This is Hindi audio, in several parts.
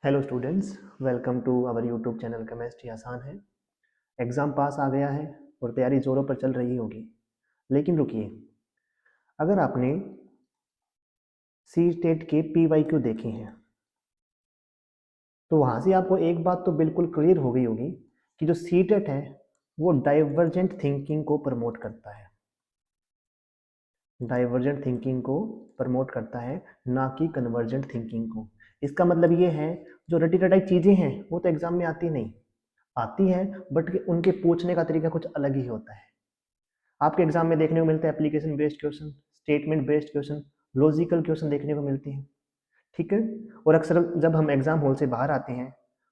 Hello students, welcome to our YouTube channel chemistry आसान है। एग्ज़ाम पास आ गया है और तैयारी ज़ोरों पर चल रही होगी। लेकिन रुकिए, अगर आपने सी टेट के PYQ देखे हैं तो वहाँ से आपको एक बात तो बिल्कुल क्लियर हो गई होगी कि जो सी टेट है वो डाइवर्जेंट थिंकिंग को प्रमोट करता है। डाइवर्जेंट थिंकिंग को प्रमोट करता है, ना कि कन्वर्जेंट थिंकिंग को। इसका मतलब ये है, जो रटी रटाई चीज़ें हैं वो तो एग्ज़ाम में आती नहीं, आती है बट उनके पूछने का तरीका कुछ अलग ही होता है। आपके एग्जाम में देखने को मिलता है application based question, statement based question, logical question देखने को मिलते हैं। ठीक है। और अक्सर जब हम एग्जाम हॉल से बाहर आते हैं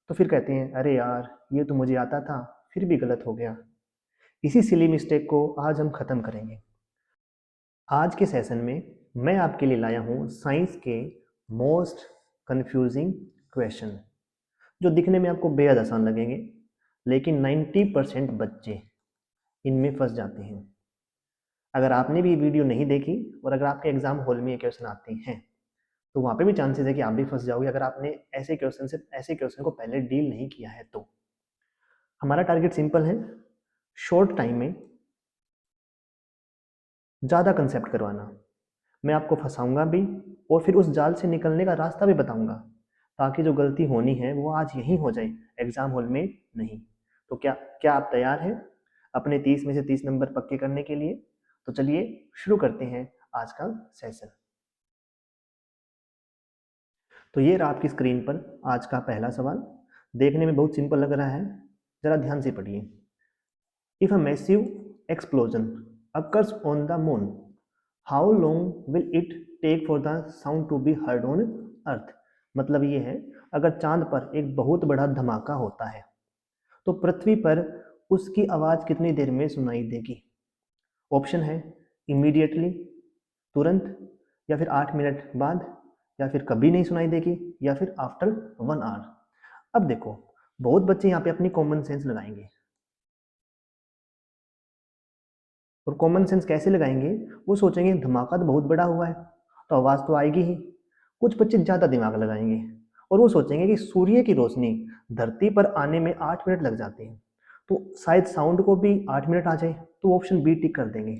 तो फिर कहते हैं अरे यार ये तो मुझे आता था फिर भी गलत हो गया। इसी सिली मिस्टेक को आज हम खत्म करेंगे। आज के सेशन में मैं आपके लिए लाया हूँ साइंस के मोस्ट कंफ्यूजिंग क्वेश्चन, जो दिखने में आपको बेहद आसान लगेंगे, लेकिन 90% बच्चे इनमें फंस जाते हैं। अगर आपने भी वीडियो नहीं देखी और अगर आपके एग्जाम हॉल में ये क्वेश्चन आते हैं तो वहाँ पे भी चांसेस है कि आप भी फंस जाओगे, अगर आपने ऐसे क्वेश्चन को पहले डील नहीं किया है तो। हमारा टारगेट सिंपल है, शॉर्ट टाइम में ज़्यादा कंसेप्ट करवाना। मैं आपको फंसाऊंगा भी और फिर उस जाल से निकलने का रास्ता भी बताऊंगा, ताकि जो गलती होनी है वो आज यहीं हो जाए, एग्जाम हॉल में नहीं। तो क्या क्या आप तैयार हैं अपने 30 में से 30 नंबर पक्के करने के लिए? तो चलिए शुरू करते हैं आज का सेशन। तो ये रहा आपकी स्क्रीन पर आज का पहला सवाल। देखने में बहुत सिंपल लग रहा है, जरा ध्यान से पढ़िए। If a massive explosion occurs on the moon, how long will it take for the sound to be heard on earth? मतलब ये है, अगर चांद पर एक बहुत बड़ा धमाका होता है तो पृथ्वी पर उसकी आवाज कितनी देर में सुनाई देगी? ऑप्शन है इमीडिएटली, तुरंत, या फिर 8 मिनट बाद, या फिर कभी नहीं सुनाई देगी, या फिर आफ्टर 1 आवर। अब देखो, बहुत बच्चे यहाँ पे अपनी कॉमन सेंस लगाएंगे। और कॉमन सेंस कैसे लगाएंगे? वो सोचेंगे धमाका तो बहुत बड़ा हुआ है तो आवाज़ तो आएगी ही। कुछ बच्चे ज़्यादा दिमाग लगाएंगे और वो सोचेंगे कि सूर्य की रोशनी धरती पर आने में 8 मिनट लग जाते हैं तो शायद साउंड को भी 8 मिनट आ जाए, तो ऑप्शन बी टिक कर देंगे।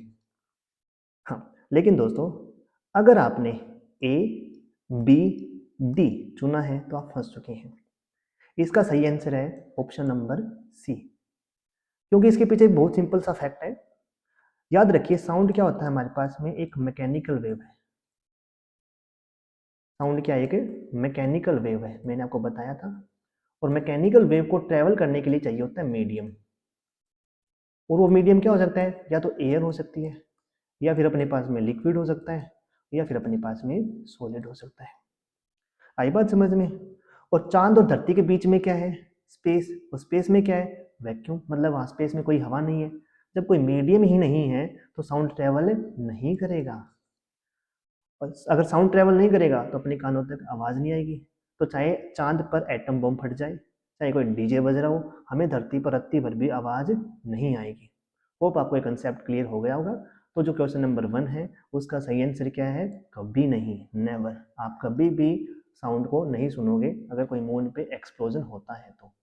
हाँ, लेकिन दोस्तों, अगर आपने ए, बी, डी चुना है तो आप फंस चुके हैं। इसका सही आंसर है ऑप्शन नंबर सी, क्योंकि इसके पीछे एक बहुत सिंपल सा फैक्ट है। याद रखिए, साउंड क्या होता है हमारे पास में? एक मैकेनिकल वेव है। साउंड क्या है? एक मैकेनिकल वेव है, मैंने आपको बताया था। और मैकेनिकल वेव को ट्रेवल करने के लिए चाहिए होता है मीडियम। और वो मीडियम क्या हो सकता है? या तो एयर हो सकती है, या फिर अपने पास में लिक्विड हो सकता है, या फिर अपने पास में सॉलिड हो सकता है। आई बात समझ में? और चांद और धरती के बीच में क्या है? स्पेस। और स्पेस में क्या है? वैक्यूम। मतलब वहाँ स्पेस में कोई हवा नहीं है। जब कोई मीडियम ही नहीं है तो साउंड ट्रेवल नहीं करेगा। और अगर साउंड ट्रेवल नहीं करेगा तो अपने कानों तक आवाज़ नहीं आएगी। तो चाहे चांद पर एटम बम फट जाए, चाहे कोई डीजे बज रहा हो, हमें धरती पर रत्ती भर भी आवाज़ नहीं आएगी। होप आपको ये कंसेप्ट क्लियर हो गया होगा। तो जो क्वेश्चन नंबर 1 है उसका सही आंसर क्या है? कभी नहीं, नेवर। आप कभी भी साउंड को नहीं सुनोगे अगर कोई मून पे एक्सप्लोजन होता है तो।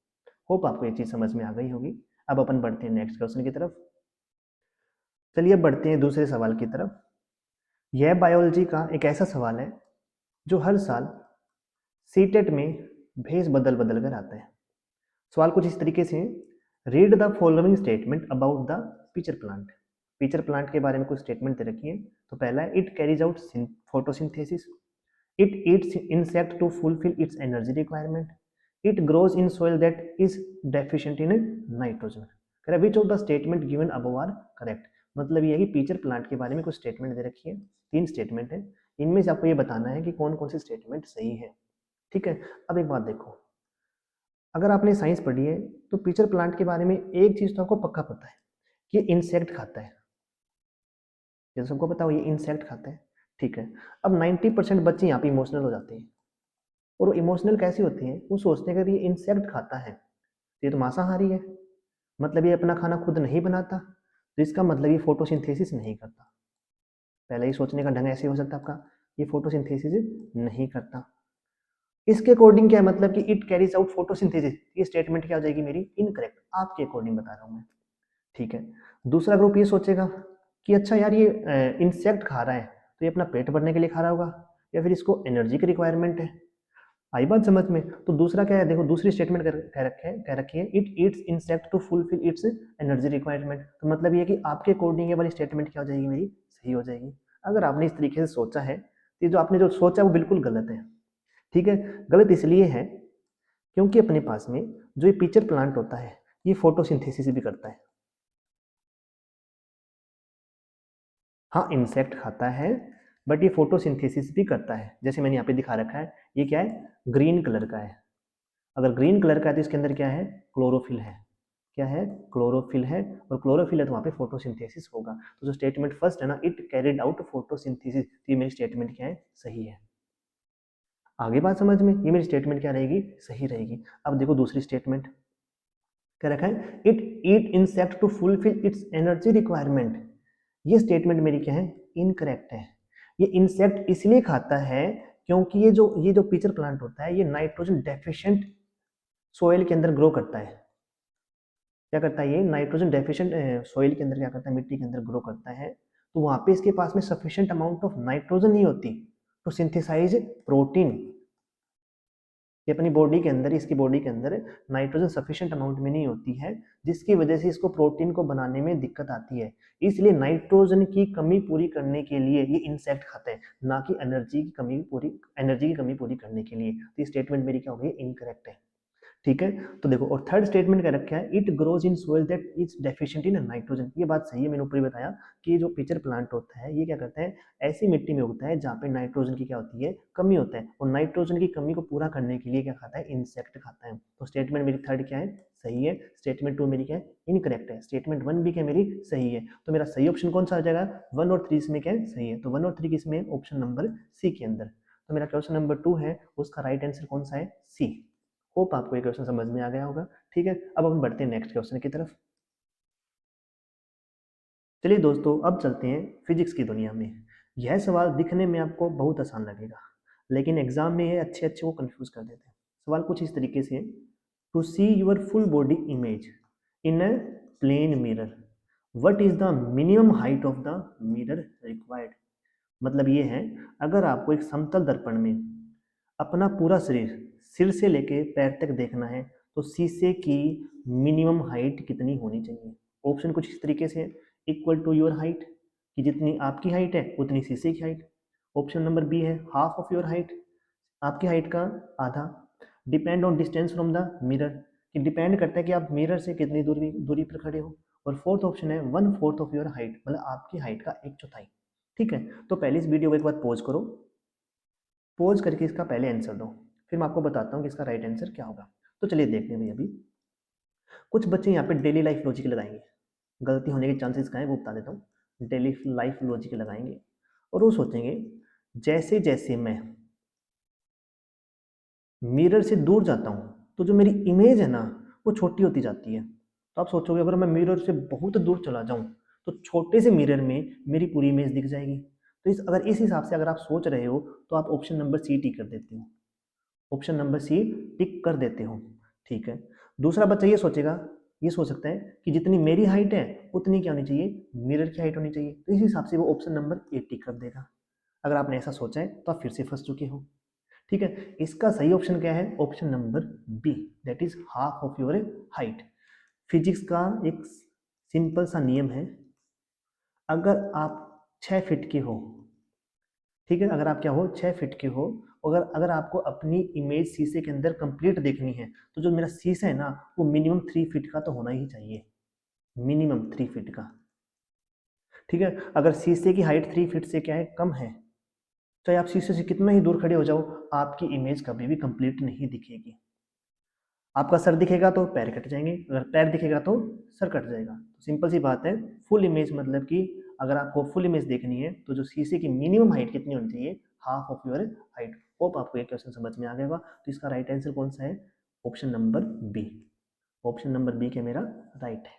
होप आपको ये चीज़ समझ में आ गई होगी। अब अपन बढ़ते हैं नेक्स्ट क्वेश्चन की तरफ। चलिए अब बढ़ते हैं दूसरे सवाल की तरफ। यह बायोलॉजी का एक ऐसा सवाल है जो हर साल सीटेट में भेस बदल बदल कर आता है। सवाल कुछ इस तरीके से, read the following statement about the pitcher plant. Pitcher plant के बारे में कुछ स्टेटमेंट दे रखी है। तो पहला है, it carries out photosynthesis, it eats insect to fulfil its energy requirement, it grows in soil that is deficient in nitrogen. कह रहा which of the statement given above are correct. मतलब ये है कि पीचर प्लांट के बारे में कुछ स्टेटमेंट दे रखी है, 3 स्टेटमेंट है। इनमें से आपको ये बताना है कि कौन कौन सी स्टेटमेंट सही है। ठीक है। अब एक बात देखो, अगर आपने साइंस पढ़ी है तो पीचर प्लांट के बारे में एक चीज तो आपको पक्का पता है कि ये इंसेक्ट खाता है। ये तो सबको पता हो, ये इंसेक्ट खाता है। ठीक है। अब 90% बच्चे यहाँ पे इमोशनल हो जाते हैं। और वो इमोशनल कैसे होते हैं? वो सोचते हैं अगर ये इंसेक्ट खाता है तो ये तो मांसाहारी है, मतलब ये अपना खाना खुद नहीं बनाता, तो इसका मतलब ये फोटोसिंथेसिस नहीं करता। पहले ही सोचने का ढंग ऐसे हो सकता है आपका, ये फोटोसिंथेसिस नहीं करता। इसके अकॉर्डिंग क्या है, मतलब कि इट कैरीज आउट फोटोसिंथेसिस, ये स्टेटमेंट क्या हो जाएगी मेरी, इनकरेक्ट, आपके अकॉर्डिंग बता रहा हूँ मैं, ठीक है। दूसरा ग्रुप ये सोचेगा कि अच्छा यार ये इंसेक्ट खा रहा है तो ये अपना पेट भरने के लिए खा रहा होगा, या फिर इसको एनर्जी की रिक्वायरमेंट है। आई बात समझ में? तो दूसरा क्या है, देखो दूसरी स्टेटमेंट कह रखी है, it eats insect to fulfil its energy requirement, तो मतलब ये कि आपके अकॉर्डिंग ये वाली स्टेटमेंट क्या हो जाएगी मेरी, सही हो जाएगी। अगर आपने इस तरीके से सोचा है तो ये जो आपने जो सोचा वो बिल्कुल गलत है, ठीक है। गलत इसलिए है क्योंकि अपने पास में जो ये पिचर प्लांट होता है ये फोटोसिंथेसिस भी करता है। हाँ, इंसेक्ट खाता है, बट ये फोटोसिंथेसिस भी करता है। जैसे मैंने यहाँ पे दिखा रखा है, ये क्या है, ग्रीन कलर का है। अगर ग्रीन कलर का है तो इसके अंदर क्या है, क्लोरोफिल है। क्या है, क्लोरोफिल है, और क्लोरोफिल है तो वहाँ पे फोटोसिंथेसिस होगा। तो जो स्टेटमेंट फर्स्ट है ना, इट कैरिड आउट फोटोसिंथेसिस, तो ये मेरी स्टेटमेंट क्या है, सही है। आगे बात समझ में, ये मेरी स्टेटमेंट क्या रहेगी, सही रहेगी। अब देखो दूसरी स्टेटमेंट क्या रखा है, it eat insect to fulfil its energy requirement, ये स्टेटमेंट मेरी क्या है, इनकरेक्ट है। ये इंसेक्ट इसलिए खाता है क्योंकि ये जो पिचर प्लांट होता है ये नाइट्रोजन डेफिशिएंट सोइल के अंदर ग्रो करता है। क्या करता है, ये नाइट्रोजन डेफिशिएंट सोइल के अंदर क्या करता है, मिट्टी के अंदर ग्रो करता है। तो वहां पे इसके पास में सफिशिएंट अमाउंट ऑफ नाइट्रोजन नहीं होती टू सिंथेसाइज प्रोटीन। ये अपनी बॉडी के अंदर, इसकी बॉडी के अंदर नाइट्रोजन सफिशिएंट अमाउंट में नहीं होती है, जिसकी वजह से इसको प्रोटीन को बनाने में दिक्कत आती है। इसलिए नाइट्रोजन की कमी पूरी करने के लिए ये इंसेक्ट खाते हैं, ना कि एनर्जी की कमी पूरी करने के लिए। तो ये स्टेटमेंट मेरी क्या हो गई, इनकरेक्ट है, ठीक है। तो देखो, और थर्ड स्टेटमेंट क्या रखा है, it grows in soil that is deficient in nitrogen, ये बात सही है। मैंने ऊपर ही बताया कि ये जो पिचर प्लांट होता है ये क्या करता है, ऐसी मिट्टी में उगता है जहाँ पे नाइट्रोजन की क्या होती है, कमी होता है, और नाइट्रोजन की कमी को पूरा करने के लिए क्या खाता है, इंसेक्ट खाता है। तो स्टेटमेंट मेरी थर्ड क्या है, सही है। स्टेटमेंट टू मेरी क्या है, इनकरेक्ट है। स्टेटमेंट वन भी क्या मेरी सही है। तो मेरा सही ऑप्शन कौन सा आ जाएगा, वन और थ्री इसमें क्या है, सही है। तो वन और थ्री किसमें, ऑप्शन नंबर सी के अंदर। तो मेरा क्वेश्चन नंबर टू है, उसका राइट आंसर कौन सा है, सी। होप आपको ये क्वेश्चन समझ में आ गया होगा, ठीक है। अब हम बढ़ते हैं नेक्स्ट क्वेश्चन की तरफ। चलिए दोस्तों, अब चलते हैं फिजिक्स की दुनिया में। यह सवाल दिखने में आपको बहुत आसान लगेगा, लेकिन एग्जाम में ये अच्छे अच्छे को कंफ्यूज कर देते हैं। सवाल कुछ इस तरीके से, to see your full body image in a plane mirror, what is the minimum height of the mirror required. मतलब ये है, अगर आपको एक समतल दर्पण में अपना पूरा शरीर सिर से लेके पैर तक देखना है तो शीशे की मिनिमम हाइट कितनी होनी चाहिए। ऑप्शन कुछ इस तरीके से, इक्वल टू योर हाइट, कि जितनी आपकी हाइट है उतनी शीशे की हाइट। ऑप्शन नंबर बी है हाफ ऑफ योर हाइट, आपकी हाइट का आधा। Depend on distance from the mirror, कि डिपेंड करता है कि आप मिरर से कितनी दूरी दूरी पर खड़े हो। और फोर्थ ऑप्शन है one fourth of your height, मतलब आपकी हाइट का एक चौथाई। ठीक है, तो पहले इस वीडियो को एक बार पॉज करो, पॉज करके इसका पहले आंसर दो, फिर मैं आपको बताता हूँ कि इसका राइट आंसर क्या होगा। तो चलिए देखते हैं भाई। अभी कुछ बच्चे यहाँ पे डेली लाइफ लॉजिक लगाएंगे, गलती होने के चांसेस का है वो बता देता हूँ। डेली लाइफ लॉजिक लगाएंगे और वो सोचेंगे, जैसे जैसे मैं मिरर से दूर जाता हूँ तो जो मेरी इमेज है ना वो छोटी होती जाती है। तो आप सोचोगे, अगर मैं मिरर से बहुत दूर चला जाऊँ तो छोटे से मिरर में मेरी पूरी इमेज दिख जाएगी। तो इस हिसाब से अगर आप सोच रहे हो तो आप ऑप्शन नंबर सी टिक कर देते हो, ऑप्शन नंबर सी टिक कर देते हो, ठीक है। दूसरा बच्चा ये सोचेगा, ये सोच सकता है कि जितनी मेरी हाइट है उतनी क्या होनी चाहिए, मिरर की हाइट होनी चाहिए। तो इस हिसाब से वो ऑप्शन नंबर ए टिक कर देगा। अगर आपने ऐसा सोचा है तो आप फिर से फंस चुके हो, ठीक है। इसका सही ऑप्शन क्या है, option number B, that is half of your height. Physics का एक सिंपल सा नियम है, अगर आप 6 फीट के हो, ठीक है, अगर आप क्या हो 6 फीट के हो, अगर अगर आपको अपनी इमेज शीशे के अंदर कंप्लीट देखनी है तो जो मेरा शीशा है ना वो मिनिमम 3 फीट का तो होना ही चाहिए, मिनिमम 3 फीट का, ठीक है। अगर शीशे की हाइट 3 फीट से क्या है, कम है, चाहे आप शीशे से कितना ही दूर खड़े हो जाओ आपकी इमेज कभी भी कंप्लीट नहीं दिखेगी। आपका सर दिखेगा तो पैर कट जाएंगे, अगर पैर दिखेगा तो सर कट जाएगा। तो सिंपल सी बात है, फुल इमेज मतलब कि अगर आपको फुल इमेज देखनी है तो जो शीशे की मिनिमम हाइट कितनी होनी चाहिए, half of your height. Hope आपको ये क्वेश्चन समझ में आ गया होगा। तो इसका राइट आंसर कौन सा है, option number B, option number B के मेरा राइट है,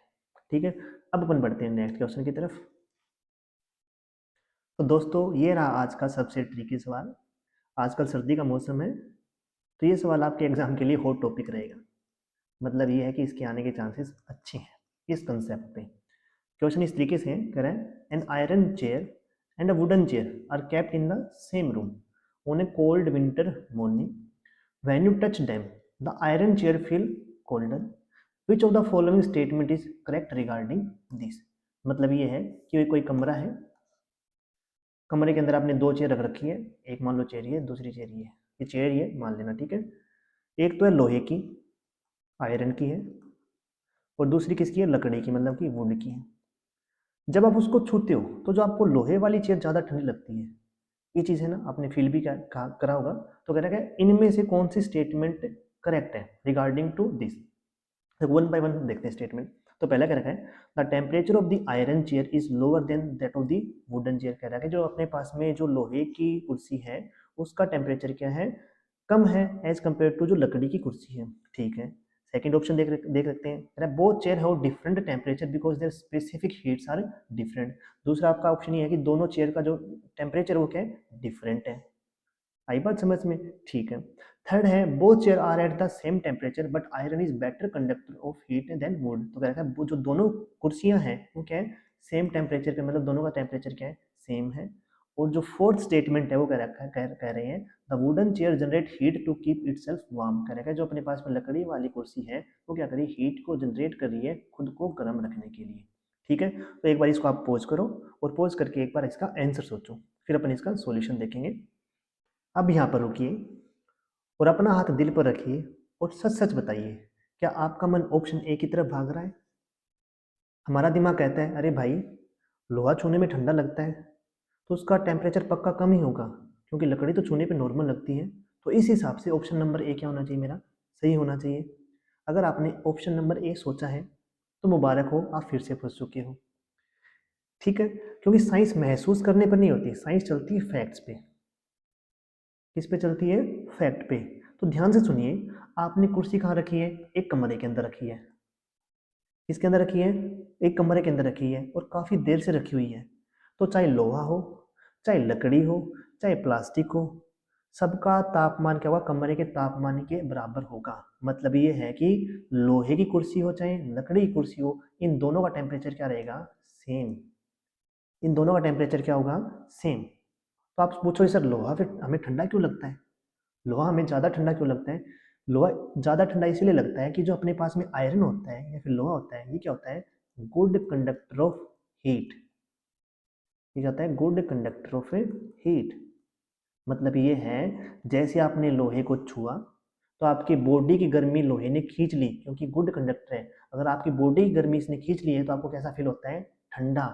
ठीक है। अब अपन बढ़ते हैं नेक्स्ट क्वेश्चन की तरफ। तो दोस्तों ये रहा आज का सबसे ट्रिकी सवाल। आजकल सर्दी का मौसम है, तो ये सवाल आपके एग्जाम के लिए हॉट टॉपिक रहेगा, मतलब ये है कि इसके आने के चांसेस अच्छे हैं इस कंसेप्ट पे। क्वेश्चन इस तरीके से कह रहा है, an iron chair and a wooden chair are kept in the same room on a cold winter morning, when you touch them the iron chair feel colder, which of the following statement is correct regarding this. मतलब ये है कि कोई कमरा है, कमरे के अंदर आपने दो चेयर रख रखी है, एक मान लो चेयर ये, दूसरी चेयर ये चेयर ये मान लेना, ठीक है। एक तो है लोहे की, आयरन की है, और दूसरी किसकी है, लकड़ी की, मतलब कि वुड की है। जब आप उसको छूते हो तो जो आपको लोहे वाली चेयर ज़्यादा ठंडी लगती है, ये चीज़ है ना, आपने फील भी करा होगा। तो कह रहा है इनमें से कौन सी स्टेटमेंट करेक्ट है regarding to this. One by one देखते हैं स्टेटमेंट। तो पहला कह रखा है, the temperature of the iron chair is lower than that of the wooden chair. कह रहा है जो अपने पास में जो लोहे की कुर्सी है उसका टेम्परेचर क्या है, कम है एज कम्पेयर टू जो लकड़ी की कुर्सी है, ठीक है। सेकंड ऑप्शन देख सकते हैं, both chair have different temperature because their specific heats are different. दूसरा आपका ऑप्शन ये है कि दोनों चेयर का जो टेम्परेचर वो क्या है, डिफरेंट है। आई बात समझ में, ठीक है। थर्ड है, both chair are at the same temperature but iron is better conductor of heat than wood. तो कह रखा है वो जो दोनों कुर्सियां हैं वो क्या है, सेम टेम्परेचर पे, मतलब दोनों का टेम्परेचर क्या है, सेम है। और जो फोर्थ स्टेटमेंट है वो कह रहे हैं, the wooden chair generate heat to keep itself warm. कह रखा है जो अपने पास में लकड़ी वाली कुर्सी है वो क्या कर रही है, हीट को जनरेट कर रही है खुद को गर्म रखने के लिए, ठीक है। तो एक बार इसको आप पॉज करो और पॉज करके एक बार इसका आंसर सोचो, फिर अपन इसका सॉल्यूशन देखेंगे। अब यहाँ पर रुकिए और अपना हाथ दिल पर रखिए और सच सच बताइए, क्या आपका मन ऑप्शन ए की तरफ भाग रहा है। हमारा दिमाग कहता है अरे भाई, लोहा छूने में ठंडा लगता है तो उसका टेम्परेचर पक्का कम ही होगा, क्योंकि लकड़ी तो छूने पे नॉर्मल लगती है। तो इस हिसाब से ऑप्शन नंबर ए क्या होना चाहिए, मेरा सही होना चाहिए। अगर आपने ऑप्शन नंबर ए सोचा है तो मुबारक हो, आप फिर से फंस चुके हो, ठीक है। क्योंकि साइंस महसूस करने पर नहीं होती, साइंस चलती है फैक्ट्स पे। किस पे चलती है, फैक्ट पे। तो ध्यान से सुनिए, आपने कुर्सी कहाँ रखी है, एक कमरे के अंदर रखी है। किसके अंदर रखी है, एक कमरे के अंदर रखी है और काफ़ी देर से रखी हुई है। तो चाहे लोहा हो, चाहे लकड़ी हो, चाहे प्लास्टिक हो, सबका तापमान क्या होगा, कमरे के तापमान के बराबर होगा। मतलब ये है कि लोहे की कुर्सी हो चाहे लकड़ी की कुर्सी हो, इन दोनों का टेम्परेचर क्या रहेगा, सेम। इन दोनों का टेम्परेचर क्या होगा, सेम। तो आप पूछो सर लोहा फिर हमें ठंडा क्यों लगता है, लोहा हमें ज़्यादा ठंडा क्यों लगता है। लोहा ज़्यादा ठंडा इसलिए लगता है कि जो अपने पास में आयरन होता है या फिर लोहा होता है, ये क्या होता है, गुड कंडक्टर ऑफ हीट। ये क्या होता है, गुड कंडक्टर ऑफ हीट। मतलब ये है, जैसे आपने लोहे को छुआ तो आपकी बॉडी की गर्मी लोहे ने खींच ली, क्योंकि गुड कंडक्टर है। अगर आपकी बॉडी की गर्मी इसने खींच ली है तो आपको कैसा फील होता है, ठंडा।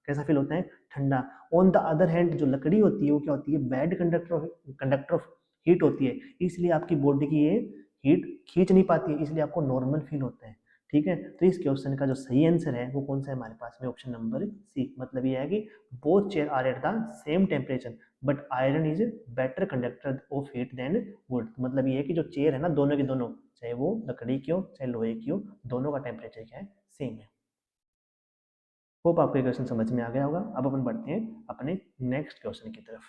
कैसा फील होता है, ठंडा। ऑन द अदर हैंड जो लकड़ी होती है वो क्या होती है, बैड कंडक्टर ऑफ हीट होती है, इसलिए आपकी बॉडी की ये हीट खींच नहीं पाती है, इसलिए आपको नॉर्मल फील होता है, ठीक है। तो इस क्वेश्चन का जो सही आंसर है वो कौन सा है हमारे पास में, ऑप्शन नंबर सी। मतलब ये है कि both chair are at the same temperature but iron is better conductor of heat than wood. मतलब ये है कि जो चेयर है ना, दोनों की दोनों, चाहे वो लकड़ी की हो चाहे लोहे की हो, दोनों का टेम्परेचर क्या है, सेम है। होप आपको क्वेश्चन समझ में आ गया होगा। अब अपन बढ़ते हैं अपने नेक्स्ट क्वेश्चन की तरफ।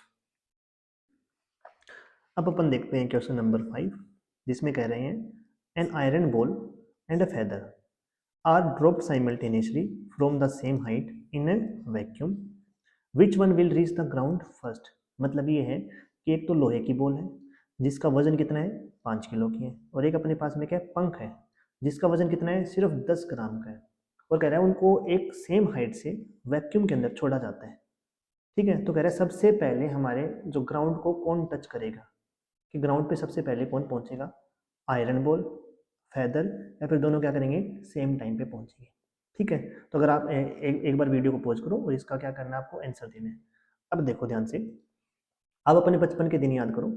अब अपन देखते हैं क्वेश्चन नंबर 5, जिसमें कह रहे हैं, an iron ball and a feather are dropped simultaneously from the same height in a vacuum, which one will reach the ground first. मतलब ये है कि एक तो लोहे की बॉल है जिसका वजन कितना है, 5 किलो की है, और एक अपने पास में क्या है, पंख है जिसका वजन कितना है, सिर्फ 10 ग्राम का है। और कह रहा है उनको एक सेम हाइट से वैक्यूम के अंदर छोड़ा जाता है, ठीक है। तो कह रहा है सबसे पहले हमारे जो ग्राउंड को कौन टच करेगा, कि ग्राउंड पे सबसे पहले कौन पहुंचेगा, आयरन बॉल, फेदर, या फिर दोनों क्या करेंगे, सेम टाइम पे पहुंचेंगे, ठीक है। तो अगर आप एक बार वीडियो को पॉज करो और इसका क्या करना है, आपको आंसर देना है। अब देखो ध्यान से, अब अपने बचपन के दिन याद करो,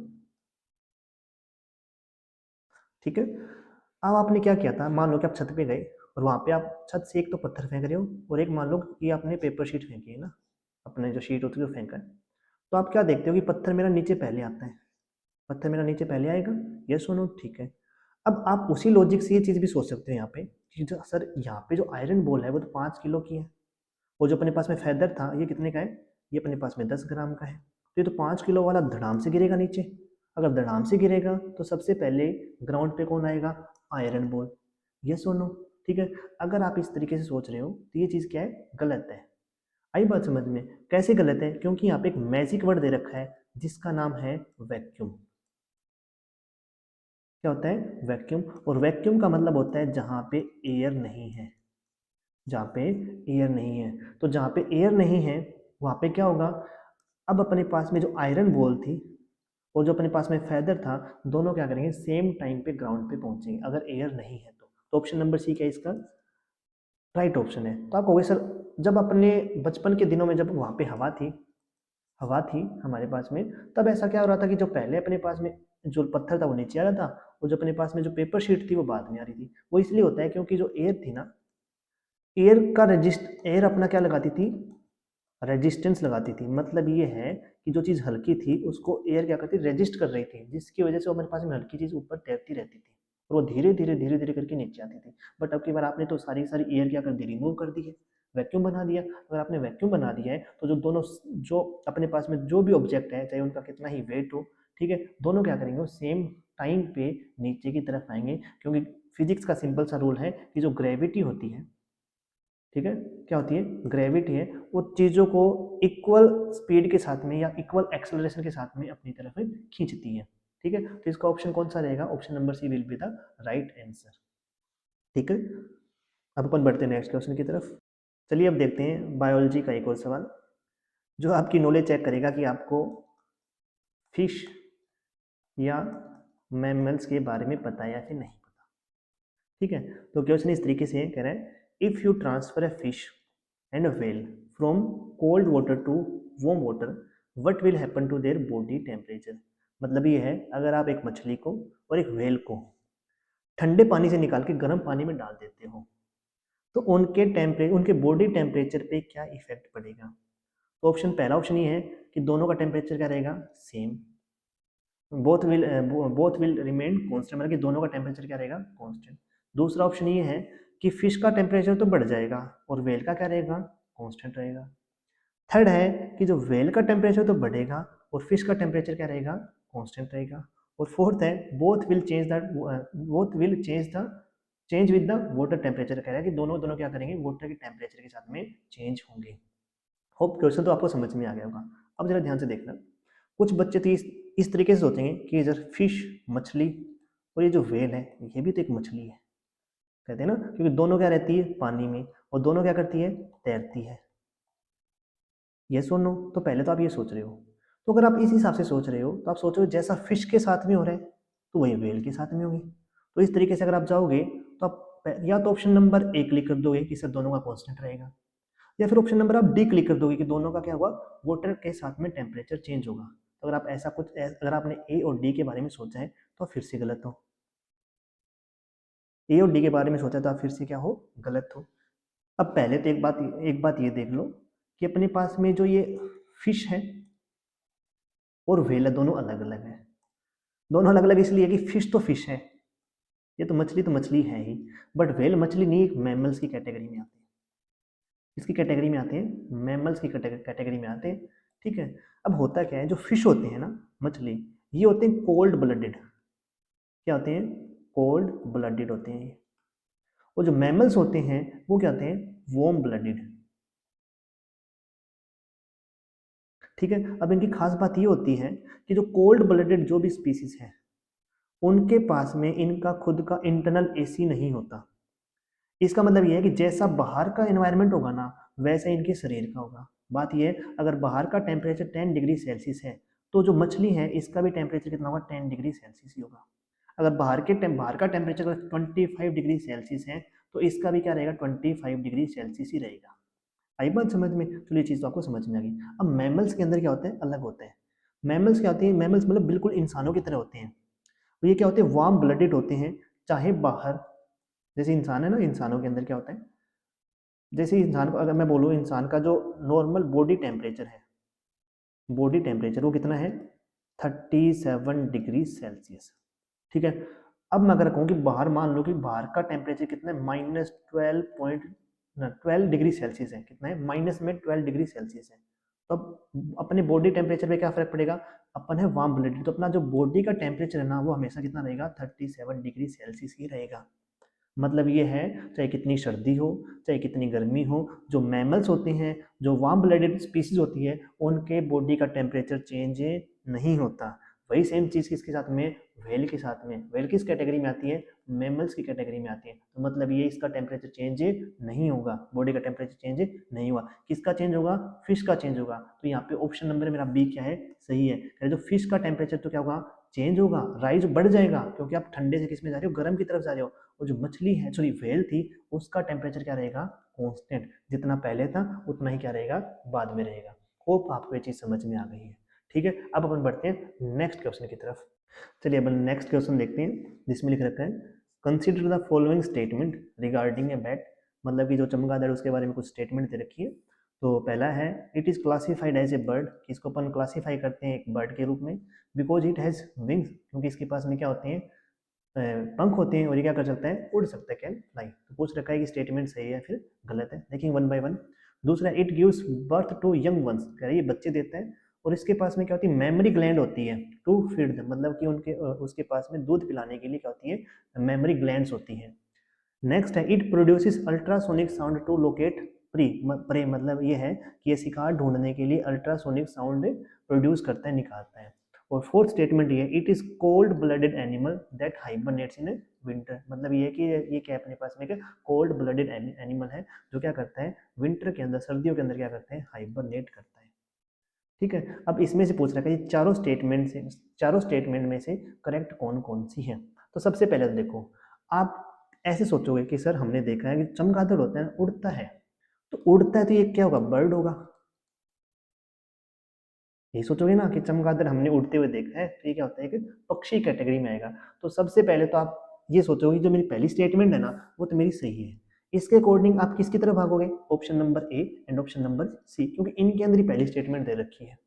ठीक है। अब आपने क्या किया था, मान लो कि आप छत पे गए और वहां पे आप छत से एक तो पत्थर फेंक रहे हो और एक मान लो कि आपने पेपर शीट फेंकी है ना, अपने जो शीट होती है वो फेंका है। तो आप क्या देखते हो कि पत्थर मेरा नीचे पहले आता है, पत्थर मेरा नीचे पहले आएगा, ये सुनो, ठीक है। अब आप उसी लॉजिक से ये चीज़ भी सोच सकते हो यहाँ पे कि जो सर यहाँ पे जो आयरन बॉल है वो तो 5 किलो की है, और जो अपने पास में फेदर था ये कितने का है, ये अपने पास में 10 ग्राम का है। तो ये तो 5 किलो वाला धड़ाम से गिरेगा नीचे, अगर धड़ाम से गिरेगा तो सबसे पहले ग्राउंड पे कौन आएगा? Iron ball. यस और नो? ठीक है, अगर आप इस तरीके से सोच रहे हो तो ये चीज़ क्या है? गलत है। आई बात समझ में? कैसे गलत है? क्योंकि यहाँ पे एक मैजिक वर्ड दे रखा है जिसका नाम है वैक्यूम। क्या होता है? वैक्यूम। और वैक्यूम का मतलब होता है जहाँ पे एयर नहीं है, जहाँ पे एयर नहीं है। तो जहाँ पे एयर नहीं है वहाँ पे क्या होगा? अब अपने पास में जो आयरन बॉल थी और जो अपने पास में फेदर था, दोनों क्या करेंगे? सेम टाइम पे ग्राउंड पे पहुंचेंगे अगर एयर नहीं है तो ऑप्शन नंबर सी क्या है इसका? राइट ऑप्शन है। तो आप कहोगे सर जब अपने बचपन के दिनों में जब वहाँ पे हवा थी हमारे पास में, तब ऐसा क्या हो रहा था कि जो पहले अपने पास में जो पत्थर था वो नीचे आ रहा था और जो अपने पास में जो पेपर शीट थी वो बाद में आ रही थी। वो इसलिए होता है क्योंकि जो एयर थी ना, एयर अपना क्या लगाती थी? रेजिस्टेंस लगाती थी। मतलब ये है कि जो चीज़ हल्की थी उसको एयर क्या करती? रेजिस्ट कर रही थी, जिसकी वजह से वो हमारे पास में हल्की चीज़ ऊपर तैरती रहती थी और वो धीरे धीरे करके नीचे आती थी। बट अब की बार आपने तो सारी सारी एयर क्या कर दी? रिमूव कर दी है, वैक्यूम बना दिया। अगर आपने वैक्यूम बना दिया है तो जो दोनों जो अपने पास में जो भी ऑब्जेक्ट है, चाहे उनका कितना ही वेट हो, ठीक है, दोनों क्या करेंगे? वो सेम टाइम पे नीचे की तरफ आएंगे। क्योंकि फिजिक्स का सिंपल सा रूल है कि जो ग्रेविटी होती है, ठीक है, क्या होती है? ग्रेविटी है, वो चीज़ों को इक्वल स्पीड के साथ में या इक्वल एक्सेलरेशन के साथ में अपनी तरफ खींचती है। ठीक है, तो इसका ऑप्शन कौन सा रहेगा? Option number C will be the right answer. ठीक है, अब अपन बढ़ते हैं नेक्स्ट क्वेश्चन की तरफ। चलिए अब देखते हैं बायोलॉजी का एक और सवाल जो आपकी नॉलेज चेक करेगा कि आपको फिश या मैमल्स के बारे में पता है या फिर नहीं पता। ठीक है, तो क्वेश्चन इस तरीके से कह रहा है if you transfer a fish and a whale from cold water to warm water what will happen to their body temperature। मतलब ये है अगर आप एक मछली को और एक व्हेल को ठंडे पानी से निकाल के गर्म पानी में डाल देते हो तो उनके बॉडी टेम्परेचर पे क्या इफेक्ट पड़ेगा? तो ऑप्शन पहला ऑप्शन ये है कि दोनों का टेम्परेचर क्या रहेगा? Same. Both will remain constant, मतलब कि दोनों का टेम्परेचर क्या रहेगा? कांस्टेंट। दूसरा ऑप्शन ये है कि फिश का टेम्परेचर तो बढ़ जाएगा और व्हेल का क्या रहेगा? कांस्टेंट रहेगा। थर्ड है कि जो व्हेल का टेम्परेचर तो बढ़ेगा और फिश का टेम्परेचर क्या रहेगा? कांस्टेंट रहेगा। और फोर्थ है both will change with the water temperature. कह रहा है कि दोनों दोनों क्या करेंगे? वाटर के टेम्परेचर के साथ में चेंज होंगे। होप क्वेश्चन तो आपको समझ में आ गया होगा। अब जरा ध्यान से देखना, कुछ बच्चे तो इस तरीके से सोचेंगे कि इधर फिश मछली और ये जो व्हेल है ये भी तो एक मछली है, कहते हैं ना, क्योंकि दोनों क्या रहती है? पानी में, और दोनों क्या करती है? तैरती है। यस और नो? तो पहले तो आप ये सोच रहे हो। तो अगर आप इस हिसाब से सोच रहे हो तो आप सोच रहे हो जैसा फिश के साथ में हो रहा है तो वही व्हेल के साथ में होंगे। तो इस तरीके से अगर आप जाओगे तो आप या तो ऑप्शन नंबर ए क्लिक कर दोगे कि सर दोनों का कांस्टेंट रहेगा, या फिर ऑप्शन नंबर आप डी क्लिक कर दोगे कि दोनों का क्या हुआ? वाटर के साथ में टेम्परेचर चेंज होगा। तो अगर आप अगर आपने ए और डी के बारे में सोचा है तो आप फिर से गलत हो। ए और डी के बारे में सोचा तो आप फिर से क्या हो? गलत हो। अब पहले तो एक बात ये देख लो कि अपने पास में जो ये फिश है और व्हेल है दोनों अलग अलग है। दोनों अलग अलग इसलिए कि फिश तो फिश है, ये तो मछली है ही, बट व्हेल मछली नहीं, मैमल्स की कैटेगरी में आते हैं। इसकी कैटेगरी में आते हैं, मैमल्स की कैटेगरी में आते हैं। ठीक है, अब होता क्या है, जो फिश होते हैं ना, मछली, ये होते हैं कोल्ड ब्लडेड। क्या होते हैं? कोल्ड ब्लडेड होते हैं ये। और जो मैमल्स होते हैं वो क्या होते हैं? Warm blooded. ठीक है, अब इनकी खास बात ये होती है कि जो कोल्ड ब्लडेड जो भी स्पीसीज है उनके पास में इनका खुद का इंटरनल एसी नहीं होता। इसका मतलब ये है कि जैसा बाहर का एनवायरनमेंट होगा ना वैसा इनके शरीर का होगा। बात ये है अगर बाहर का टेम्परेचर 10 डिग्री सेल्सियस है तो जो मछली है इसका भी टेम्परेचर कितना होगा? 10 डिग्री सेल्सियस ही होगा। अगर बाहर का टेम्परेचर अगर 25 डिग्री सेल्सियस है तो इसका भी क्या रहेगा? 25 डिग्री सेल्सियस ही रहेगा। आई बात समझ में? चलिए ये चीज़ तो आपको समझ में आ गई। अब मैमल्स के अंदर क्या होता है? अलग होता है। मैमल्स क्या होते हैं? मैमल्स मतलब बिल्कुल इंसानों की तरह होते हैं। तो ये क्या होते हैं? वार्म ब्लडेड होते हैं। चाहे बाहर, जैसे इंसान है ना, इंसानों के अंदर क्या होता है? जैसे इंसान को अगर मैं बोलूँ, इंसान का जो नॉर्मल बॉडी टेम्परेचर है, बॉडी टेम्परेचर वो कितना है? 37 डिग्री सेल्सियस। ठीक है, अब मैं अगर कहूँ कि बाहर, मान लो कि बाहर का टेम्परेचर कितना है? -12 डिग्री सेल्सियस है। कितना है? माइनस में 12 डिग्री सेल्सियस है। तो अब अपने बॉडी टेम्परेचर पे क्या फर्क पड़ेगा, अपन है वार्म ब्लडेड, तो अपना जो बॉडी का टेम्परेचर है ना वो हमेशा कितना रहेगा, 37 डिग्री सेल्सियस ही रहेगा। मतलब ये है चाहे कितनी सर्दी हो चाहे कितनी गर्मी हो, जो मैमल्स होते हैं, जो वार्म ब्लडेड स्पीसीज होती है, उनके बॉडी का टेम्परेचर चेंज नहीं होता। वही सेम चीज़ किसके साथ में, व्हेल के साथ में। व्हेल किस कैटेगरी में आती है, मैमल्स की कैटेगरी में आती है। तो मतलब ये इसका टेम्परेचर चेंज नहीं होगा, बॉडी का टेम्परेचर चेंज नहीं हुआ। किसका चेंज होगा, फिश का चेंज होगा। तो यहाँ पे ऑप्शन नंबर मेरा बी क्या है, सही है। जो फिश का टेम्परेचर तो क्या होगा, चेंज होगा, राइज बढ़ जाएगा, क्योंकि आप ठंडे से किस में जा रहे हो, गर्म की तरफ जा रहे हो। और जो मछली है, सॉरी व्हेल थी, उसका टेम्परेचर क्या रहेगा, कांस्टेंट, जितना पहले था उतना ही क्या रहेगा, बाद में रहेगा। होप आपको ये चीज समझ में आ गई है। ठीक है, अब अपन बढ़ते हैं नेक्स्ट क्वेश्चन की तरफ। चलिए अपन नेक्स्ट क्वेश्चन देखते हैं, जिसमें लिख रखा है consider the following statement regarding a bat. मतलब कि जो चमगादड़ उसके बारे में कुछ स्टेटमेंट दे रखी है। तो पहला है it is classified as a bird, इसको अपन क्लासीफाई करते हैं एक बर्ड के रूप में, बिकॉज इट हैज विंग्स, क्योंकि इसके पास में क्या होते हैं, पंख होते हैं, और ये क्या कर सकता है, उड़ सकता है, कैन फ्लाई। तो पूछ रखा है कि स्टेटमेंट सही है फिर गलत है, देखेंगे वन बाय वन। दूसरा, it gives birth to young ones, कह रही है बच्चे देता है, और इसके पास में क्या होती है, मेमोरी ग्लैंड होती है टू फीड देम, मतलब कि उनके उसके पास में दूध पिलाने के लिए क्या होती है, मेमोरी ग्लैंड्स होती हैं। नेक्स्ट है it produces ultrasonic sound to locate prey, prey मतलब ये है कि ये शिकार ढूंढने के लिए अल्ट्रासोनिक साउंड प्रोड्यूस करता है, निकालता है। और फोर्थ स्टेटमेंट ये, it is cold blooded animal that hibernates in winter, मतलब ये है कि ये क्या अपने पास में कोल्ड ब्लडेड एनिमल है, जो क्या करता है विंटर के अंदर, सर्दियों के अंदर क्या करता है, हाइबरनेट करता है। ठीक है, अब इसमें से पूछ रखा है चारों स्टेटमेंट में से करेक्ट कौन कौन सी है। तो सबसे पहले तो देखो, आप ऐसे सोचोगे कि सर हमने देखा है कि चमगादड़ होता है उड़ता है, तो उड़ता है तो ये क्या होगा, बर्ड होगा। ये सोचोगे ना कि चमगादड़ हमने उड़ते हुए देखा है, तो ये क्या होता है, कि पक्षी कैटेगरी में आएगा। तो सबसे पहले तो आप ये सोचोगे जो मेरी पहली स्टेटमेंट है ना वो तो मेरी सही है। इसके अकॉर्डिंग आप किसकी तरफ भागोगे, option number A and option number C, क्योंकि इनके अंदर ही पहली स्टेटमेंट दे रखी है।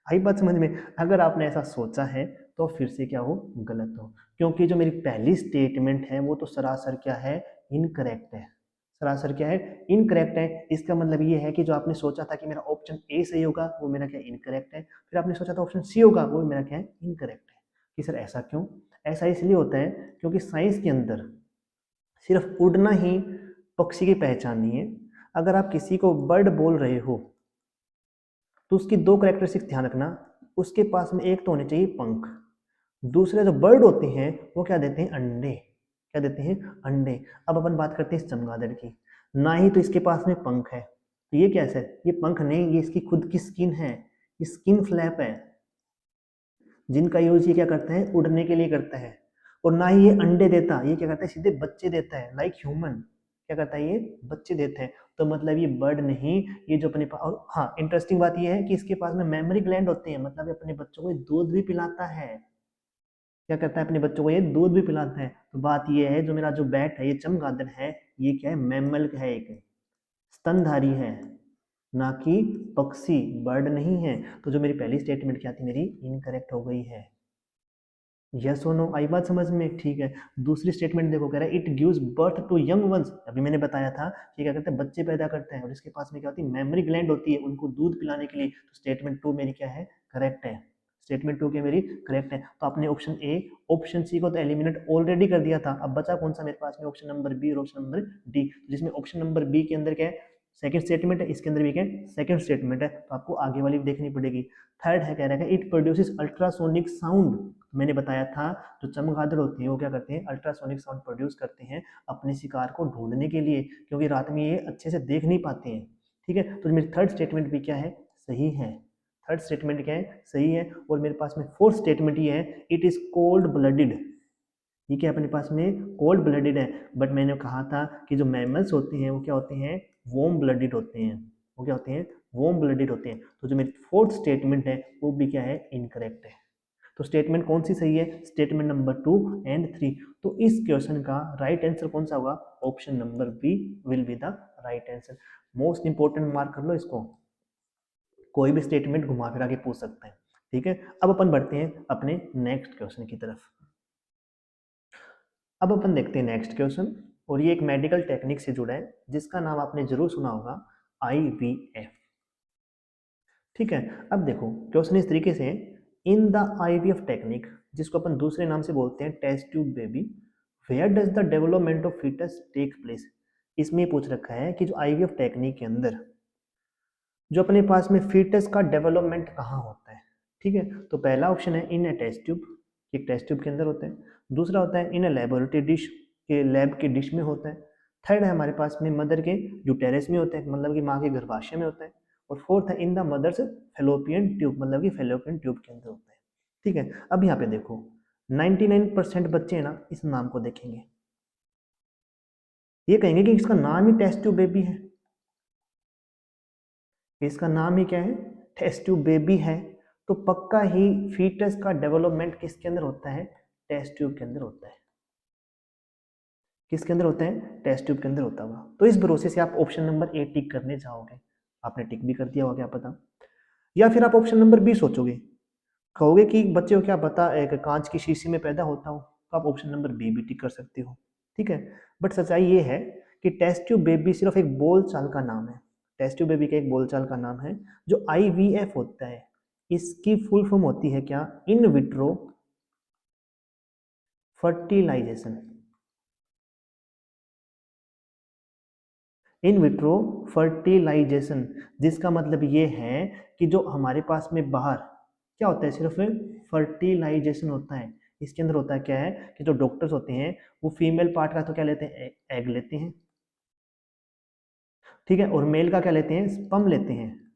आई बात समझ में। अगर आपने ऐसा सोचा है तो फिर से क्या हो, गलत हो, क्योंकि जो मेरी पहली स्टेटमेंट है वो तो सरासर क्या है, इनकरेक्ट है। सरासर क्या है, इनकरेक्ट है। इसका मतलब ये है कि जो आपने सोचा था कि मेरा ऑप्शन ए सही होगा वो मेरा क्या, इनकरेक्ट है। फिर आपने सोचा था ऑप्शन सी होगा, वो मेरा क्या है, इनकरेक्ट है। कि सर ऐसा क्यों, ऐसा इसलिए होता है क्योंकि साइंस के अंदर सिर्फ उड़ना ही पक्षी की पहचान नहीं है। अगर आप किसी को बर्ड बोल रहे हो तो उसकी दो करेक्टरिस्टिक्स ध्यान रखना, उसके पास में एक तो होने चाहिए पंख, दूसरे जो बर्ड होते हैं वो क्या देते हैं, अंडे। क्या देते हैं, अंडे। अब अपन बात करते हैं इस चमगादड़ की, ना ही तो इसके पास में पंख है, तो ये कैसे, ये पंख नहीं, ये इसकी खुद की स्किन है, ये स्किन फ्लैप है, जिनका यूज ये क्या करता है, उड़ने के लिए करता है। और ना ही ये अंडे देता, ये क्या करता है, सीधे बच्चे देता है, लाइक ह्यूमन। क्या करता है, ये बच्चे देते हैं। तो मतलब ये बर्ड नहीं, ये जो अपने पास, और हाँ इंटरेस्टिंग बात ये है कि इसके पास में मेमोरी ग्लैंड होते हैं, मतलब ये अपने बच्चों को दूध भी पिलाता है। क्या करता है, अपने बच्चों को ये दूध भी पिलाता है। तो बात ये है, जो मेरा जो बैट है, ये चमगादड़ है, ये क्या है, मैमल है, एक स्तनधारी है, ना कि पक्षी, बर्ड नहीं है। तो जो मेरी पहली स्टेटमेंट क्या थी, मेरी इनकरेक्ट हो गई है। यस और नो, आई बात समझ में, ठीक है। दूसरी स्टेटमेंट देखो, कह रहा है it gives birth to young ones, अभी मैंने बताया था कि क्या करते हैं, बच्चे पैदा करते हैं, और इसके पास में क्या होती है, मेमोरी ग्लैंड होती है उनको दूध पिलाने के लिए। तो स्टेटमेंट टू मेरी क्या है, करेक्ट है। स्टेटमेंट टू क्या मेरी करेक्ट है। तो आपने ऑप्शन ए ऑप्शन सी को तो एलिमिनेट ऑलरेडी कर दिया था, अब बचा कौन सा मेरे पास में, ऑप्शन नंबर बी और ऑप्शन नंबर डी, जिसमें ऑप्शन नंबर बी के अंदर क्या है, सेकंड स्टेटमेंट है, इसके अंदर भी क्या है, सेकंड स्टेटमेंट है। तो आपको आगे वाली देखनी पड़ेगी। थर्ड है, कह रहा है इट प्रोड्यूसेस अल्ट्रासोनिक साउंड। मैंने बताया था जो चमगादड़ होती है वो क्या करते हैं, अल्ट्रासोनिक साउंड प्रोड्यूस करते हैं अपने शिकार को ढूंढने के लिए, क्योंकि रात में ये अच्छे से देख नहीं पाते हैं। ठीक है, तो मेरी थर्ड स्टेटमेंट भी क्या है, सही है। थर्ड स्टेटमेंट क्या है, सही है। और मेरे पास में फोर्थ स्टेटमेंट ये है, इट इज कोल्ड ब्लडेड। ये क्या अपने पास में कोल्ड ब्लडेड है, बट मैंने कहा था कि जो मैमल्स होते हैं वो क्या होते हैं, वार्म ब्लडेड होते हैं। वो क्या होते हैं, वार्म ब्लडेड होते हैं। तो जो मेरी फोर्थ स्टेटमेंट है वो भी क्या है, इनकरेक्ट है। तो स्टेटमेंट कौन सी सही है, स्टेटमेंट नंबर 2 एंड 3। तो इस क्वेश्चन का राइट आंसर कौन सा होगा, option number B will be the right answer. Most important mark कर लो इसको, कोई भी स्टेटमेंट घुमा फिरा के पूछ सकते हैं। ठीक है, अब अपन बढ़ते हैं अपने नेक्स्ट क्वेश्चन की तरफ। अब अपन देखते हैं नेक्स्ट क्वेश्चन, और ये एक मेडिकल टेक्निक से जुड़ा है जिसका नाम आपने जरूर सुना होगा, IVF। ठीक है। अब देखो क्वेश्चन इस तरीके से, इन द आईवीएफ टेक्निक, जिसको अपन दूसरे नाम से बोलते हैं test tube baby, where does the development of foetus take place. इसमें पूछ रखा है कि जो आईवीएफ टेक्निक के अंदर जो अपने पास में फीटस का डेवलपमेंट कहाँ होता है। ठीक है, तो पहला ऑप्शन है इन ए टेस्ट ट्यूब, एक टेस्ट ट्यूब के अंदर होता है। दूसरा होता है इन ए लेबोरेटरी डिश, के लैब के डिश में होता है। थर्ड है हमारे पास में मदर के यूटेरस में होता है, मतलब कि माँ के गर्भाशय में होता है। और फोर्थ है in the mother's fallopian tube, मतलब कि फेलोपियन ट्यूब के अंदर होता है। ठीक है, अब यहाँ पे देखो 99% बच्चे हैं ना, इस नाम को देखेंगे, ये कहेंगे कि इसका नाम ही टेस्ट ट्यूब बेबी है, इसका नाम ही क्या है, टेस्ट ट्यूब बेबी है। तो पक्का ही फीटस का डेवलपमेंट किसके अंदर होता है, टेस्ट ट्यूब के अंदर होता है। किसके अंदर होता है, टेस्ट ट्यूब के अंदर होता होगा। तो इस भरोसे से आप ऑप्शन नंबर ए टिक करने जाओगे, आपने टिक भी कर दिया होगा क्या पता। या फिर आप ऑप्शन नंबर बी सोचोगे, कहोगे कि बच्चे को क्या पता एक कांच की शीशी में पैदा होता हो, तो आप ऑप्शन नंबर बी भी टिक कर सकते हो। ठीक है, बट सच्चाई ये है कि टेस्ट ट्यूब बेबी सिर्फ एक बोल चाल का नाम है। टेस्ट ट्यूब बेबी का एक बोल चाल का नाम है। जो आईवीएफ होता है, इसकी फुल फॉर्म होती है क्या, in vitro fertilisation. In vitro fertilisation, जिसका मतलब ये है कि जो हमारे पास में बाहर क्या होता है, सिर्फ फर्टिलाइजेशन होता है। इसके अंदर होता है क्या है कि जो डॉक्टर्स होते हैं वो फीमेल पार्ट का तो क्या लेते हैं, एग लेते हैं। ठीक है, और मेल का क्या लेते हैं, स्पर्म लेते हैं।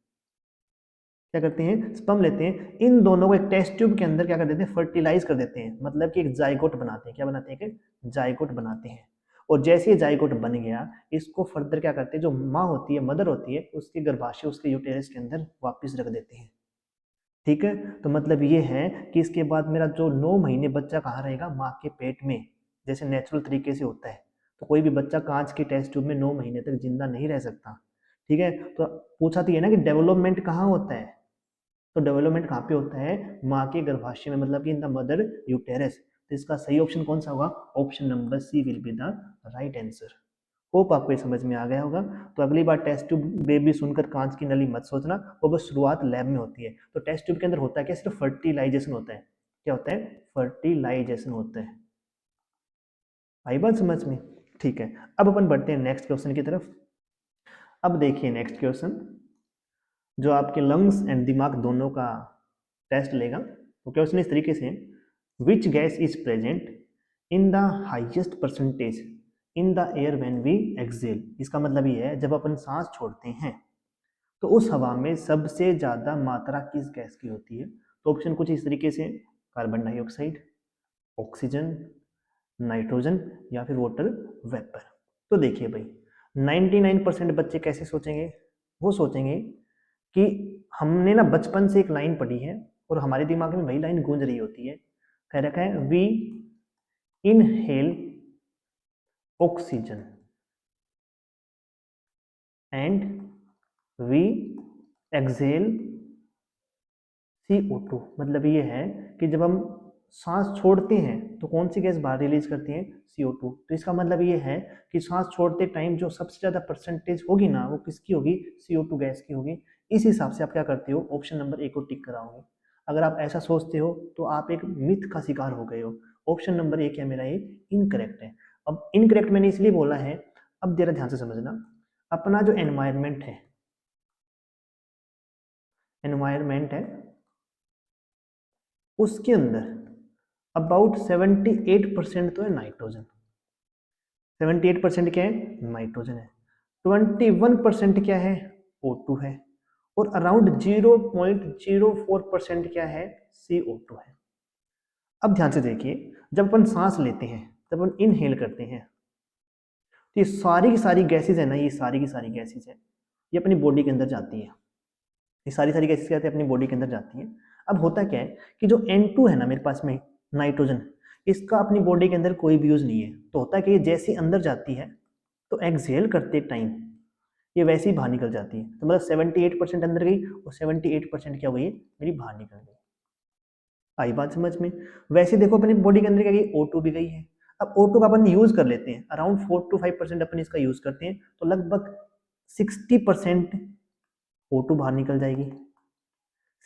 क्या करते हैं, स्पर्म लेते हैं। इन दोनों को एक टेस्ट ट्यूब के अंदर क्या कर देते हैं, फर्टिलाइज कर देते हैं, मतलब कि एक जाइगोट बनाते हैं। क्या बनाते हैं, कि जाइगोट बनाते हैं। और जैसे ये जाइगोट बन गया, इसको फर्दर क्या करते हैं, जो माँ होती है, मदर होती है, उसके गर्भाशय, उसके यूटेरस के अंदर वापस रख देते हैं। ठीक है, तो मतलब ये है कि इसके बाद मेरा जो 9 महीने बच्चा कहाँ रहेगा, माँ के पेट में, जैसे नेचुरल तरीके से होता है। तो कोई भी बच्चा कांच के टेस्ट ट्यूब में 9 महीने तक जिंदा नहीं रह सकता। ठीक है, तो पूछा तो ये ना कि डेवलपमेंट कहाँ होता है, तो डेवलपमेंट कहाँ पे होता है, माँ के गर्भाशय में, मतलब कि इन द मदर यूटेरस। तो इसका सही ऑप्शन कौन सा होगा, option number C will be the right answer. Hope आपको ये समझ में आ गया होगा। तो अगली बार टेस्ट ट्यूब बेबी सुनकर कांच की नली मत सोचना, वो बस शुरुआत लैब में होती है। तो टेस्ट ट्यूब के अंदर होता है क्या, सिर्फ फर्टिलाइजेशन होता है। क्या होता है, फर्टिलाइजेशन होता है। आई बात समझ में। ठीक है, अब अपन बढ़ते हैं नेक्स्ट क्वेश्चन की तरफ। अब देखिए नेक्स्ट क्वेश्चन, जो आपके लंग्स एंड दिमाग दोनों का टेस्ट लेगा। तो क्वेश्चन इस तरीके से, which gas is present in the highest percentage in the air when we exhale. इसका मतलब ये है जब अपन सांस छोड़ते हैं तो उस हवा में सबसे ज्यादा मात्रा किस गैस की होती है। तो ऑप्शन कुछ इस तरीके से, कार्बन डाइऑक्साइड, ऑक्सीजन, नाइट्रोजन, या फिर वाटर वेपर। तो देखिए भाई, 99% बच्चे कैसे सोचेंगे, वो सोचेंगे कि हमने ना बचपन से एक लाइन पढ़ी है और हमारे दिमाग में वही लाइन गूंज रही होती है। कह रखा है we inhale oxygen and we exhale CO2। मतलब ये है कि जब हम सांस छोड़ते हैं तो कौन सी गैस बाहर रिलीज करती है, CO2। तो इसका मतलब ये है कि सांस छोड़ते टाइम जो सबसे ज्यादा परसेंटेज होगी ना, वो किसकी होगी, CO2 गैस की होगी। इस हिसाब से आप क्या करते हो, ऑप्शन नंबर ए को टिक कराओगे। अगर आप ऐसा सोचते हो तो आप एक मिथ का शिकार हो गए हो। ऑप्शन नंबर ए क्या मेरा, ये इनकरेक्ट है। अब इनकरेक्ट मैंने इसलिए बोला है, अब जरा ध्यान से समझना। अपना जो एनवायरमेंट है उसके अंदर अबाउट 78% तो है नाइट्रोजन। 78% क्या है, नाइट्रोजन है। 21% क्या है, O2 है। और अराउंड 0.04% क्या है, CO2 है। अब ध्यान से देखिए, जब अपन सांस लेते हैं, जब अपन इनहेल करते हैं, तो ये सारी की सारी गैसेज है ना, ये सारी की सारी गैसेज है, ये अपनी बॉडी के अंदर जाती है। ये सारी सारी गैसेज क्या अपनी बॉडी के अंदर जाती है। अब होता क्या है कि जो N2 है ना मेरे पास में, नाइट्रोजन, इसका अपनी बॉडी के अंदर कोई भी यूज नहीं है। तो होता है कि ये जैसे अंदर जाती है तो एक्सहेल करते टाइम ये वैसे ही बाहर निकल जाती है। तो मतलब 78% अंदर गई और 78% क्या हुई, मेरी बाहर निकल गई। आई बात समझ में। वैसे देखो अपनी बॉडी के अंदर क्या गई, O2 भी गई है। अब O2 का अपन यूज कर लेते हैं, अराउंड 4 to 5% अपन इसका यूज करते हैं, तो लगभग 60% O2 बाहर निकल जाएगी।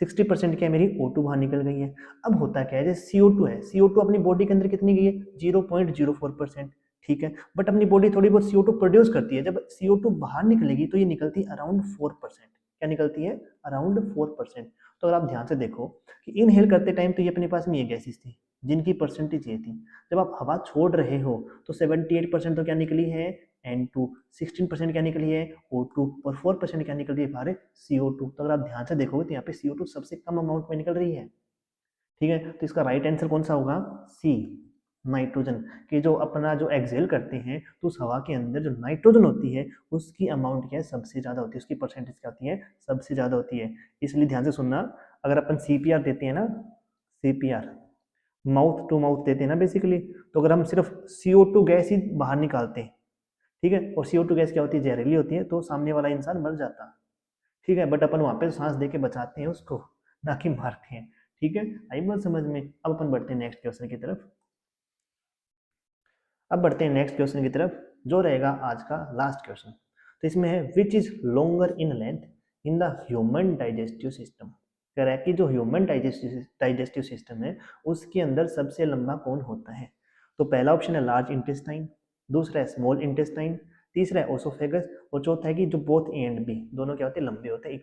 60% क्या है, मेरी O2 बाहर निकल गई है। अब होता क्या है, जैसे CO2 है, CO2 अपनी बॉडी के अंदर कितनी गई है, 0.04%, ठीक है, बट अपनी बॉडी थोड़ी बहुत CO2 प्रोड्यूस करती है। जब CO2 बाहर निकलेगी तो ये निकलती है अराउंड 4%। क्या निकलती है, अराउंड 4%। तो अगर आप ध्यान से देखो कि इनहेल करते टाइम तो ये अपने पास में ये गैसेस थी जिनकी परसेंटेज ये थी। जब आप हवा छोड़ रहे हो तो 78% तो क्या निकली है, N2, 16% क्या निकली है, O2, और 4% क्या निकल रही है बाहर, CO2। तो अगर आप ध्यान से देखोगे तो यहाँ पे CO2 सबसे कम अमाउंट में निकल रही है, ठीक है। तो इसका राइट आंसर कौन सा होगा, सी, नाइट्रोजन। कि जो अपना जो एक्सेल करते हैं तो उस हवा के अंदर जो नाइट्रोजन होती है उसकी अमाउंट क्या है, सबसे ज़्यादा होती है, उसकी परसेंटेज क्या होती है, सबसे ज़्यादा होती है। इसलिए ध्यान से सुनना, अगर अपन CPR देते हैं ना, CPR माउथ टू माउथ देते हैं ना बेसिकली, तो अगर हम सिर्फ CO2 गैस ही बाहर निकालते हैं, ठीक है, और CO2 गैस क्या होती है, जहरीली होती है, तो सामने वाला इंसान मर जाता, ठीक है, बट अपन वहां पे सांस दे के बचाते हैं उसको, ना कि मारते हैं, ठीक है। आई बात समझ में। अब अपन बढ़ते हैं नेक्स्ट क्वेश्चन की तरफ। अब बढ़ते हैं नेक्स्ट क्वेश्चन की तरफ, जो रहेगा आज का लास्ट क्वेश्चन। तो इसमें है, which is longer in length in the human digestive system. कह रहा है कि जो ह्यूमन डाइजेस्टिव सिस्टम है उसके अंदर सबसे लंबा कौन होता है। तो पहला ऑप्शन है लार्ज इंटेस्टाइन, दूसरा है स्मॉल इंटेस्टाइन, तीसरा है ओसोफेगस, और चौथा है कि जो बोथ ए एंड बी दोनों क्या होते हैं, लंबे होते हैं,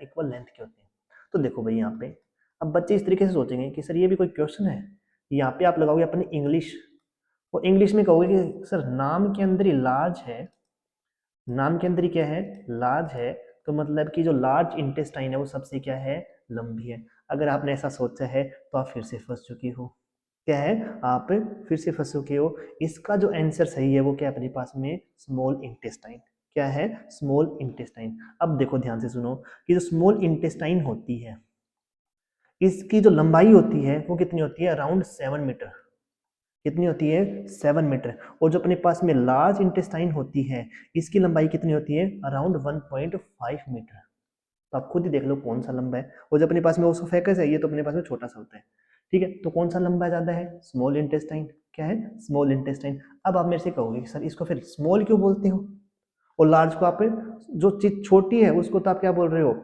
इक्वल लेंथ के होते हैं। तो देखो भाई यहाँ पे अब बच्चे इस तरीके से सोचेंगे कि सर ये भी कोई क्वेश्चन है। यहाँ पे आप लगाओगे अपनी इंग्लिश, और इंग्लिश में कहोगे कि सर नाम के अंदर ही लार्ज है, नाम के अंदर ही क्या है, लार्ज है, तो मतलब कि जो लार्ज इंटेस्टाइन है वो सबसे क्या है, लंबी है। अगर आपने ऐसा सोचा है तो आप फिर से फंस चुकी हो। क्या है, आप फिर से फंस चुके हो। इसका जो आंसर सही है वो क्या है अपने पास में, स्मॉल इंटेस्टाइन। क्या है, स्मॉल इंटेस्टाइन। अब देखो ध्यान से सुनो कि जो स्मॉल इंटेस्टाइन होती है इसकी जो लंबाई होती है वो कितनी होती है, अराउंड 7 मीटर। कितनी होती है, 7 मीटर। और जो अपने पास में लार्ज इंटेस्टाइन होती है इसकी लंबाई कितनी होती है, अराउंड 1.5 मीटर। तो आप खुद ही देख लो कौन सा लंबा है। और जो अपने पास में ओसोफेगस है ये तो अपने पास में छोटा सा होता है, ठीक है, तो कौन सा लंबा ज्यादा है, स्मॉल इंटेस्टाइन। क्या है, स्मॉल इंटेस्टाइन। अब आप मेरे से कहोगे सर इसको फिर स्मॉल क्यों बोलते हो, और लार्ज को आप, जो चीज छोटी है उसको तो आप क्या बोल रहे हो,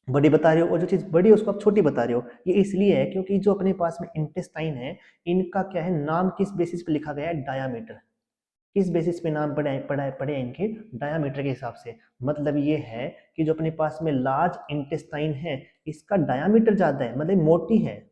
बड़ी बता रहे हो, और जो चीज बड़ी है उसको आप छोटी बता रहे हो। ये इसलिए है क्योंकि जो अपने पास में इंटेस्टाइन है इनका क्या है, नाम किस बेसिस पे लिखा गया है, डायामीटर। किस बेसिस पे नाम पड़े हैं इनके, डायामीटर के हिसाब से। मतलब ये है कि जो अपने पास में लार्ज इंटेस्टाइन है इसका डायामीटर ज्यादा है, मतलब मोटी है,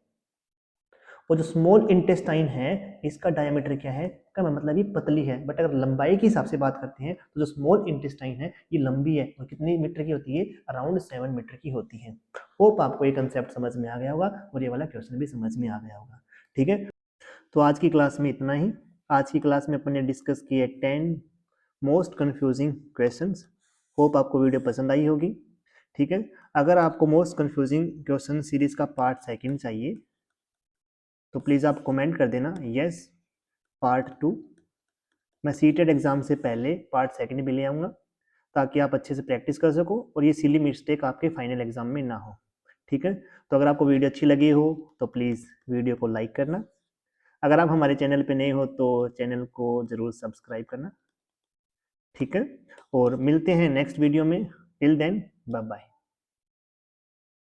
और जो स्मॉल इंटेस्टाइन है इसका डायमीटर क्या है, कम है, मतलब ये पतली है। बट अगर लंबाई के हिसाब से बात करते हैं तो जो स्मॉल इंटेस्टाइन है ये लंबी है, और कितनी मीटर की होती है, अराउंड 7 मीटर की होती है। होप आपको ये कंसेप्ट समझ में आ गया होगा और ये वाला क्वेश्चन भी समझ में आ गया होगा, ठीक है। तो आज की क्लास में इतना ही। आज की क्लास में अपन ने डिस्कस किए 10 मोस्ट कंफ्यूजिंग क्वेश्चंस। होप आपको वीडियो पसंद आई होगी, ठीक है। अगर आपको मोस्ट कंफ्यूजिंग क्वेश्चन सीरीज का पार्ट सेकंड चाहिए तो प्लीज़ आप कमेंट कर देना यस पार्ट 2। मैं सीटेड एग्जाम से पहले पार्ट सेकंड भी ले आऊँगा ताकि आप अच्छे से प्रैक्टिस कर सको और ये सिली मिस्टेक आपके फाइनल एग्जाम में ना हो, ठीक है। तो अगर आपको वीडियो अच्छी लगी हो तो प्लीज़ वीडियो को लाइक करना। अगर आप हमारे चैनल पे नए हो तो चैनल को ज़रूर सब्सक्राइब करना, ठीक है। और मिलते हैं नेक्स्ट वीडियो में। Till then bye bye.